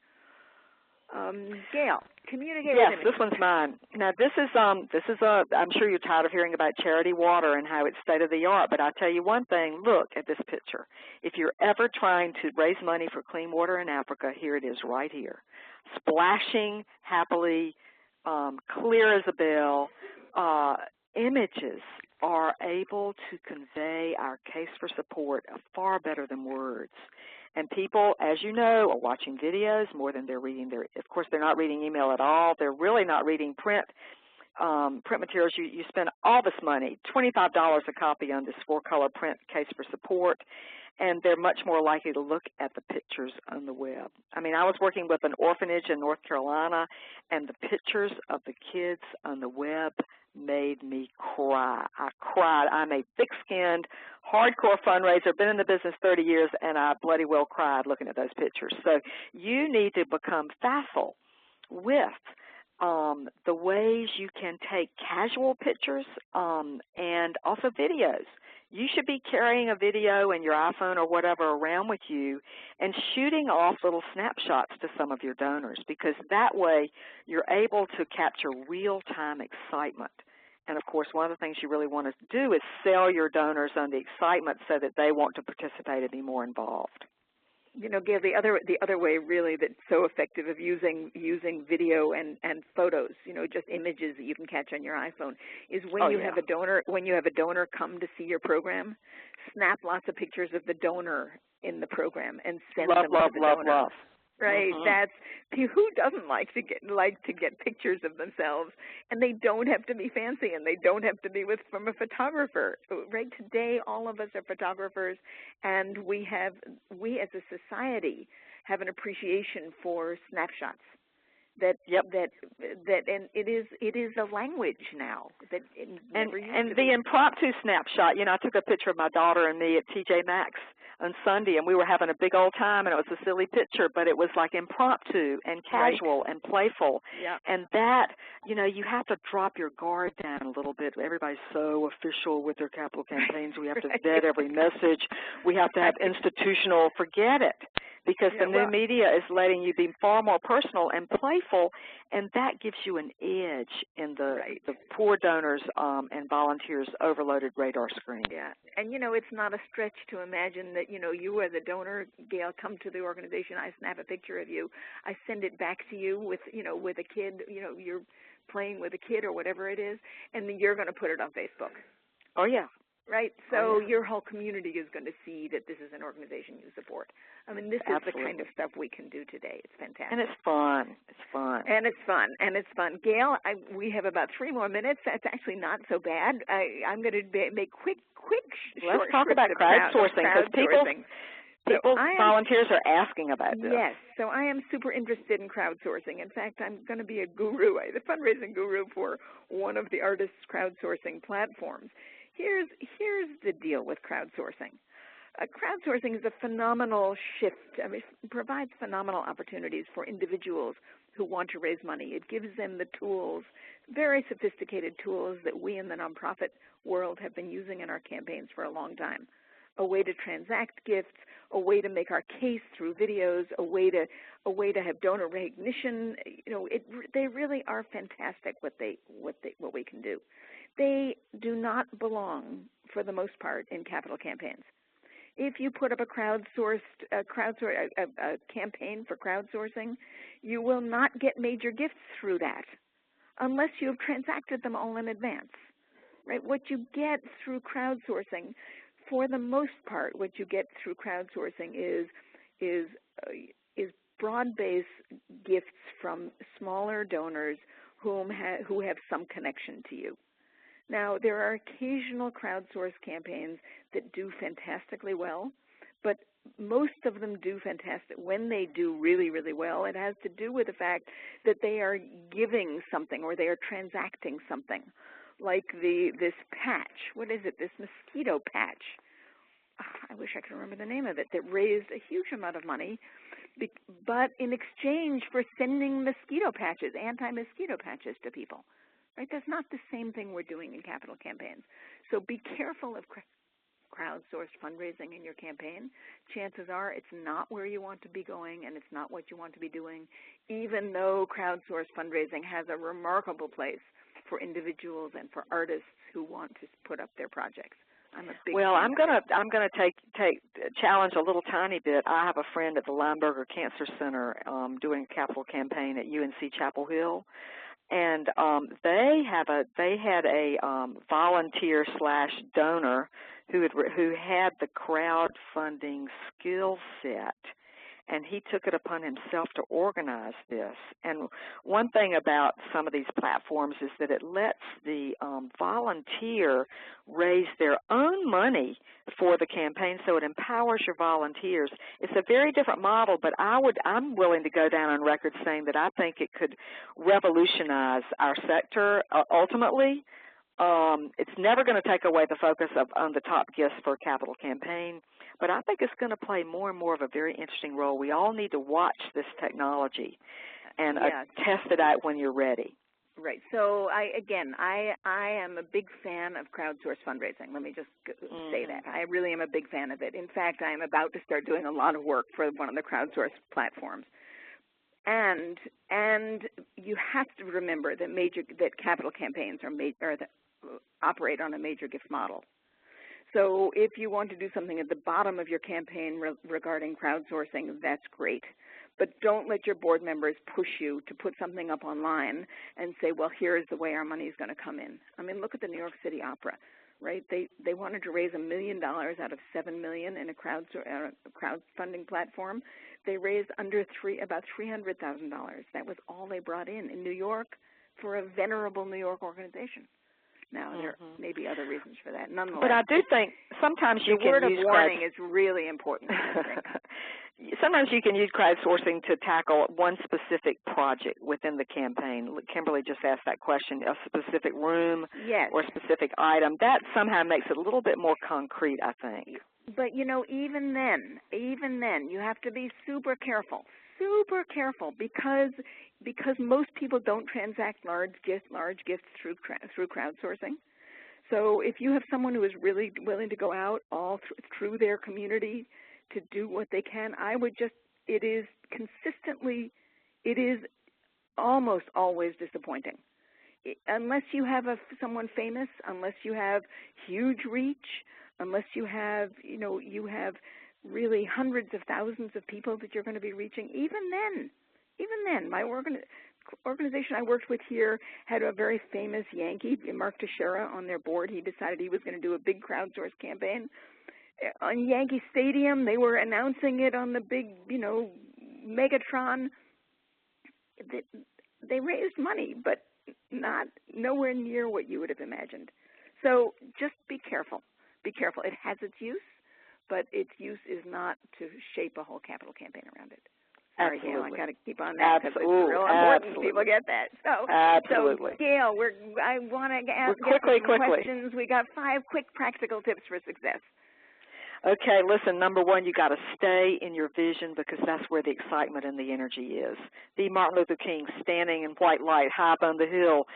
Gail, communicate with Yes, this one's mine. Now, this is I'm sure you're tired of hearing about Charity Water and how it's state of the art, but I'll tell you one thing, look at this picture. If you're ever trying to raise money for clean water in Africa, here it is right here. Splashing happily, clear as a bell, images are able to convey our case for support far better than words. And people, as you know, are watching videos more than they're reading of course, they're not reading email at all. They're really not reading print. print materials, you spend all this money, $25 a copy on this 4-color print case for support, and they're much more likely to look at the pictures on the web. I mean, I was working with an orphanage in North Carolina, and the pictures of the kids on the web made me cry. I cried. I'm a thick-skinned, hardcore fundraiser, been in the business 30 years, and I bloody well cried looking at those pictures. So you need to become facile with the ways you can take casual pictures and also videos. You should be carrying a video in your iPhone or whatever around with you and shooting off little snapshots to some of your donors, because that way you're able to capture real-time excitement. And, of course, one of the things you really want to do is sell your donors on the excitement so that they want to participate and be more involved. You know, Gail, the other way really that's so effective of using video and photos, you know, just images that you can catch on your iPhone, is when you have a donor come to see your program, snap lots of pictures of the donor in the program and send them to the donor. Right, that's who doesn't like to get pictures of themselves, and they don't have to be fancy, and they don't have to be from a photographer. Right, today all of us are photographers, and we as a society have an appreciation for snapshots. And it is a language now that and the impromptu snapshot. You know, I took a picture of my daughter and me at TJ Maxx on Sunday, and we were having a big old time, and it was a silly picture, but it was like impromptu and casual and playful. And that, you know, you have to drop your guard down a little bit. Everybody's so official with their capital campaigns. We have to vet every message. We have to have institutional. Forget it. Because the new media is letting you be far more personal and playful, and that gives you an edge in the poor donors and volunteers' overloaded radar screen. Yeah, and you know, it's not a stretch to imagine that, you know, you as a donor, Gail, come to the organization, I snap a picture of you, I send it back to you with, you know, with a kid, you know, you're playing with a kid or whatever it is, and then you're going to put it on Facebook. Oh, yeah. Right, so your whole community is going to see that this is an organization you support. I mean, this is the kind of stuff we can do today. It's fantastic. And it's fun. It's fun. And it's fun. And it's fun. Gail, we have about 3 more minutes. That's actually not so bad. I'm going to make quick Let's talk about crowdsourcing, because volunteers are asking about this. Yes, so I am super interested in crowdsourcing. In fact, I'm going to be a guru, the fundraising guru for one of the artists' crowdsourcing platforms. Here's the deal with crowdsourcing. Crowdsourcing is a phenomenal shift. I mean, it provides phenomenal opportunities for individuals who want to raise money. It gives them the tools, very sophisticated tools that we in the nonprofit world have been using in our campaigns for a long time. A way to transact gifts, a way to make our case through videos, a way to have donor recognition. You know, they really are fantastic what we can do. They do not belong, for the most part, in capital campaigns. If you put up a campaign for crowdsourcing, you will not get major gifts through that unless you have transacted them all in advance. Right? What you get through crowdsourcing, for the most part, what you get through crowdsourcing is broad-based gifts from smaller donors who have some connection to you. Now, there are occasional crowdsourced campaigns that do fantastically well, but most of them do fantastic. When they do really, really well, it has to do with the fact that they are giving something or they are transacting something, like this patch. What is it? This mosquito patch. I wish I could remember the name of it, that raised a huge amount of money, but in exchange for sending mosquito patches, anti-mosquito patches to people. Right? That's not the same thing we're doing in capital campaigns. So be careful of crowdsourced fundraising in your campaign. Chances are it's not where you want to be going, and it's not what you want to be doing, even though crowdsourced fundraising has a remarkable place for individuals and for artists who want to put up their projects. I'm gonna challenge a little tiny bit. I have a friend at the Lineberger Cancer Center doing a capital campaign at UNC Chapel Hill. And they had a volunteer/donor who had the crowdfunding skill set, and he took it upon himself to organize this. And one thing about some of these platforms is that it lets the volunteer raise their own money for the campaign, so it empowers your volunteers. It's a very different model, but I'm willing to go down on record saying that I think it could revolutionize our sector ultimately. It's never going to take away the focus on the top gifts for a capital campaign, but I think it's going to play more and more of a very interesting role. We all need to watch this technology and test it out when you're ready. Right. So, I am a big fan of crowdsourced fundraising. Let me just say that. I really am a big fan of it. In fact, I am about to start doing a lot of work for one of the crowdsourced platforms. And you have to remember that capital campaigns operate on a major gift model. So if you want to do something at the bottom of your campaign regarding crowdsourcing, that's great. But don't let your board members push you to put something up online and say, well, here's the way our money is going to come in. I mean, look at the New York City Opera, right? They wanted to raise $1 million out of $7 million in a crowdfunding platform. They raised about $300,000. That was all they brought in New York for a venerable New York organization. Now, there may be other reasons for that. Nonetheless, but I do think sometimes you can use the word of warning is really important. Sometimes you can use crowdsourcing to tackle one specific project within the campaign. Kimberly just asked that question, a specific room or a specific item. That somehow makes it a little bit more concrete, I think. But, even then, you have to be super careful because most people don't transact large gifts through crowdsourcing. So if you have someone who is really willing to go out all through their community to do what they can, it is almost always disappointing. Unless you have someone famous, unless you have huge reach, unless you have really hundreds of thousands of people that you're going to be reaching, even then, my organization I worked with here had a very famous Yankee, Mark Teixeira, on their board. He decided he was going to do a big crowdsource campaign. On Yankee Stadium, they were announcing it on the big, Megatron. They raised money, but nowhere near what you would have imagined. So just be careful. Be careful. It has its use, but its use is not to shape a whole capital campaign around it. Sorry, Gail, I got to keep on that because it's real important people get that. So, Gail, I want to ask some questions. We got 5 quick practical tips for success. Okay, listen, number one, you got to stay in your vision because that's where the excitement and the energy is. The Martin Luther King standing in white light high up on the hill,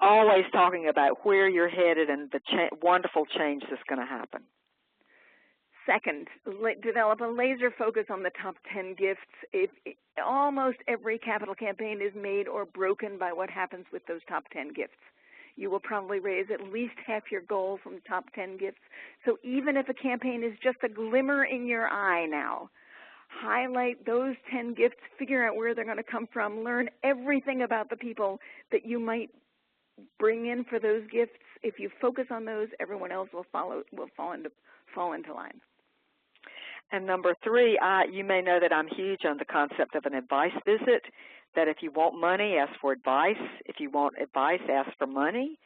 always talking about where you're headed and the wonderful change that's going to happen. Second, develop a laser focus on the top 10 gifts. Almost every capital campaign is made or broken by what happens with those top 10 gifts. You will probably raise at least half your goal from the top 10 gifts. So even if a campaign is just a glimmer in your eye now, highlight those 10 gifts, figure out where they're going to come from, learn everything about the people that you might bring in for those gifts. If you focus on those, everyone else will fall into line. And number 3, you may know that I'm huge on the concept of an advice visit, that if you want money, ask for advice. If you want advice, ask for money.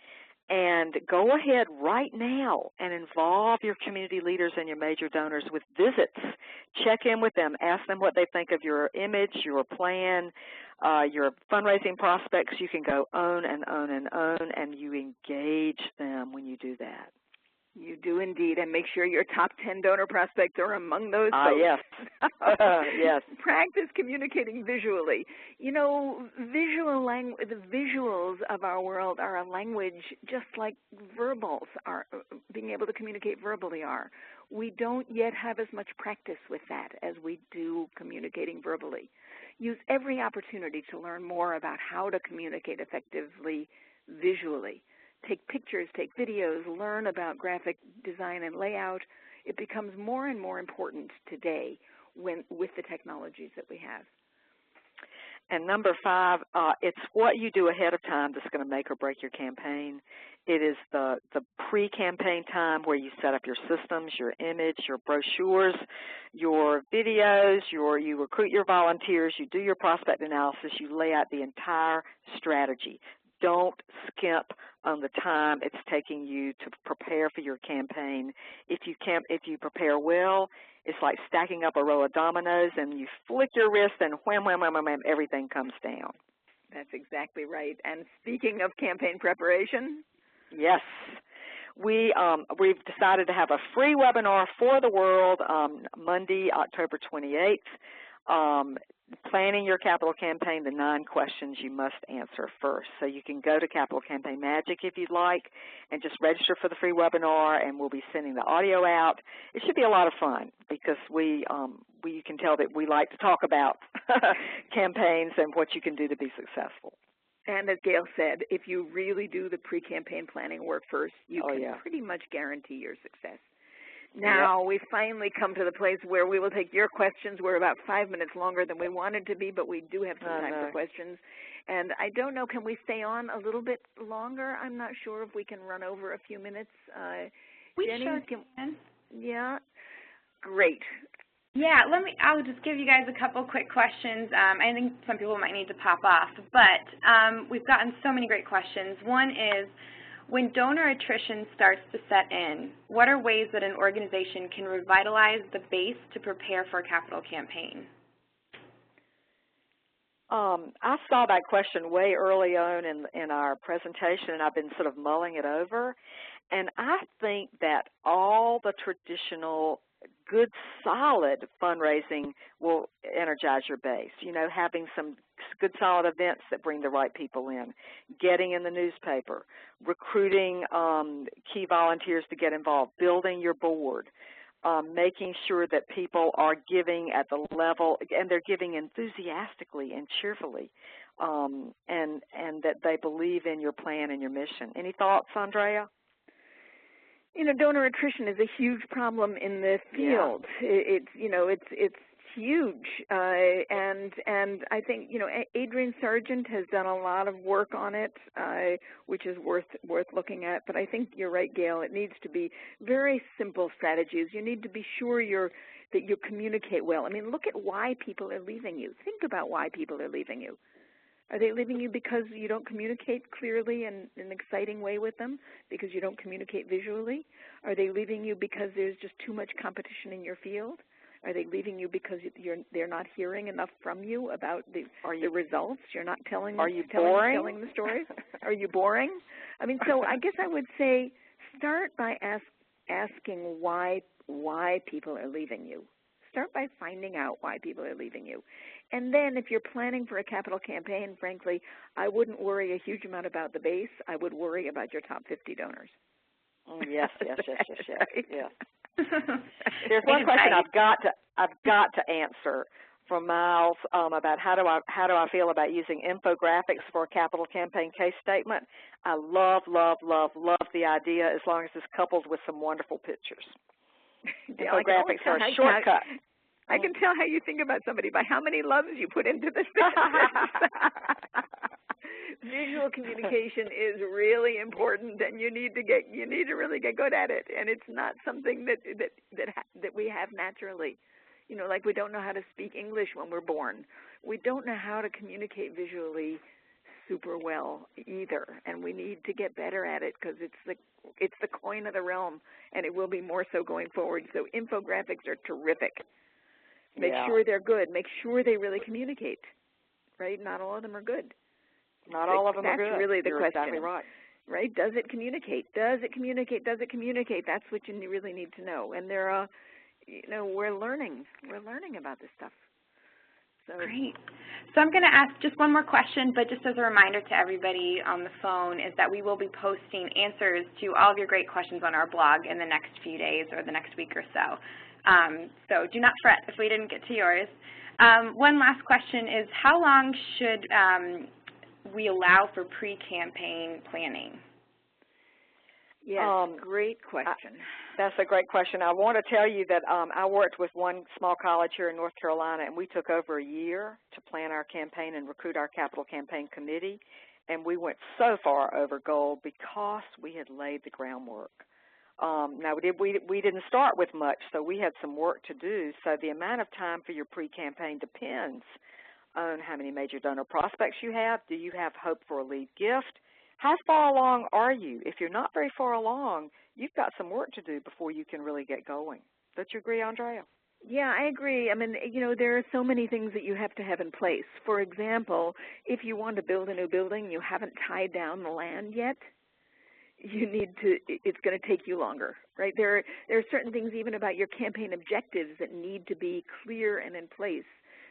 And go ahead right now and involve your community leaders and your major donors with visits. Check in with them. Ask them what they think of your image, your plan, your fundraising prospects. You can go on and on and on, and you engage them when you do that. You do indeed, and make sure your top 10 donor prospects are among those folks. Yes. Yes. Practice communicating visually. The visuals of our world are a language just like verbals are, being able to communicate verbally are. We don't yet have as much practice with that as we do communicating verbally. Use every opportunity to learn more about how to communicate effectively visually. Take pictures, take videos, learn about graphic design and layout. It becomes more and more important today with the technologies that we have. And number 5, it's what you do ahead of time that's going to make or break your campaign. It is the pre-campaign time where you set up your systems, your image, your brochures, your videos, you recruit your volunteers, you do your prospect analysis, you lay out the entire strategy. Don't skimp on the time it's taking you to prepare for your campaign. If you prepare well, it's like stacking up a row of dominoes, and you flick your wrist, and wham, wham, wham, wham, wham, everything comes down. That's exactly right. And speaking of campaign preparation, yes, we've decided to have a free webinar for the world Monday, October 28th. Planning your capital campaign, the 9 questions you must answer first. So you can go to Capital Campaign Magic if you'd like and just register for the free webinar, and we'll be sending the audio out. It should be a lot of fun because you can tell that we like to talk about campaigns and what you can do to be successful. And as Gail said, if you really do the pre-campaign planning work first, you can pretty much guarantee your success. Now, we've finally come to the place where we will take your questions. We're about 5 minutes longer than we wanted to be, but we do have some time for questions. And I don't know, can we stay on a little bit longer? I'm not sure if we can run over a few minutes. We Jenny, sure can. Yeah? Great. Yeah, I'll just give you guys a couple quick questions. I think some people might need to pop off, but we've gotten so many great questions. One is, when donor attrition starts to set in, what are ways that an organization can revitalize the base to prepare for a capital campaign? I saw that question way early on in our presentation, and I've been sort of mulling it over. And I think that all the traditional good, solid fundraising will energize your base. You know, having some good, solid events that bring the right people in, getting in the newspaper, recruiting key volunteers to get involved, building your board, making sure that people are giving at the level, and they're giving enthusiastically and cheerfully, and that they believe in your plan and your mission. Any thoughts, Andrea? You know, donor attrition is a huge problem in the field. Yeah. It's huge, and I think, you know, Adrienne Sargent has done a lot of work on it, which is worth looking at. But I think you're right, Gail. It needs to be very simple strategies. You need to be sure that you communicate well. I mean, look at why people are leaving you. Think about why people are leaving you. Are they leaving you because you don't communicate clearly and in an exciting way with them, because you don't communicate visually? Are they leaving you because there's just too much competition in your field? Are they leaving you because they're not hearing enough from you about the results? You're not telling them. Are you boring? Telling the stories? Are you boring? I mean, so I guess I would say start by asking why people are leaving you. Start by finding out why people are leaving you. And then if you're planning for a capital campaign, frankly, I wouldn't worry a huge amount about the base. I would worry about your top 50 donors. Yes. Right? Yes. There's one question I've got to answer from Miles about how do I feel about using infographics for a capital campaign case statement. I love the idea, as long as it's coupled with some wonderful pictures. Infographics are a shortcut. I can tell how you think about somebody by how many loves you put into this business. Visual communication is really important, and you need to really get good at it. And it's not something that we have naturally. You know, like we don't know how to speak English when we're born. We don't know how to communicate visually super well either, and we need to get better at it, because it's the coin of the realm, and it will be more so going forward. So infographics are terrific. Make sure they're good. Make sure they really communicate, right? Not all of them are good. Not all of them are good. That's really the You're question. Exactly right. Right? Does it communicate? Does it communicate? Does it communicate? That's what you really need to know. And there are, you know, we're learning about this stuff. So. Great. So I'm going to ask just one more question, but just as a reminder to everybody on the phone, is that we will be posting answers to all of your great questions on our blog in the next few days or the next week or so. So do not fret if we didn't get to yours. One last question is, how long should we allow for pre-campaign planning? Yes, great question. That's a great question. I want to tell you that I worked with one small college here in North Carolina, and we took over a year to plan our campaign and recruit our capital campaign committee. and we went so far over goal because we had laid the groundwork. Now, we didn't start with much, so we had some work to do. So the amount of time for your pre-campaign depends on how many major donor prospects you have. Do you have hope for a lead gift? How far along are you? If you're not very far along, you've got some work to do before you can really get going. Don't you agree, Andrea? Yeah, I agree. I mean, you know, there are so many things that you have to have in place. For example, if you want to build a new building and you haven't tied down the land yet, you need to, it's going to take you longer, right? There are certain things even about your campaign objectives that need to be clear and in place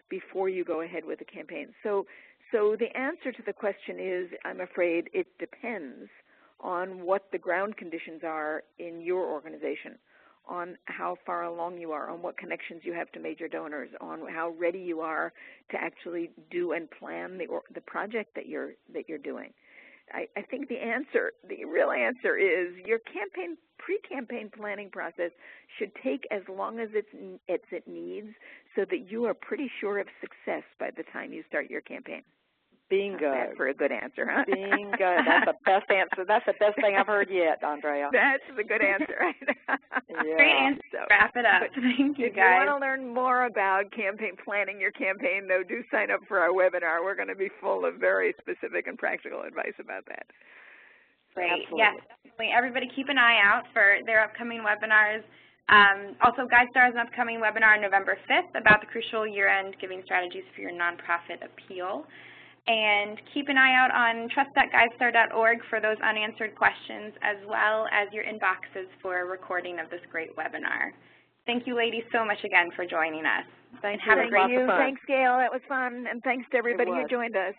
before you go ahead with the campaign. So the answer to the question is, I'm afraid, it depends on what the ground conditions are in your organization, on how far along you are, on what connections you have to major donors, on how ready you are to actually do and plan the project that you're doing. I think the real answer is your pre-campaign planning process should take as long as it needs so that you are pretty sure of success by the time you start your campaign. Bingo. That's for a good answer, huh? Bingo. That's the best answer. That's the best thing I've heard yet, Andrea. That's the good answer, right? Yeah. Great answer. So, wrap it up. Thank you, guys. If you want to learn more about planning your campaign, though, do sign up for our webinar. We're going to be full of very specific and practical advice about that. Great. Absolutely. Yes, definitely. Everybody keep an eye out for their upcoming webinars. Also, GuideStar has an upcoming webinar on November 5th about the crucial year-end giving strategies for your nonprofit appeal. And keep an eye out on trust.guidestar.org for those unanswered questions, as well as your inboxes for a recording of this great webinar. Thank you, ladies, so much again for joining us. Thank you. Have a great Thanks, Gail. That was fun. And thanks to everybody who joined us.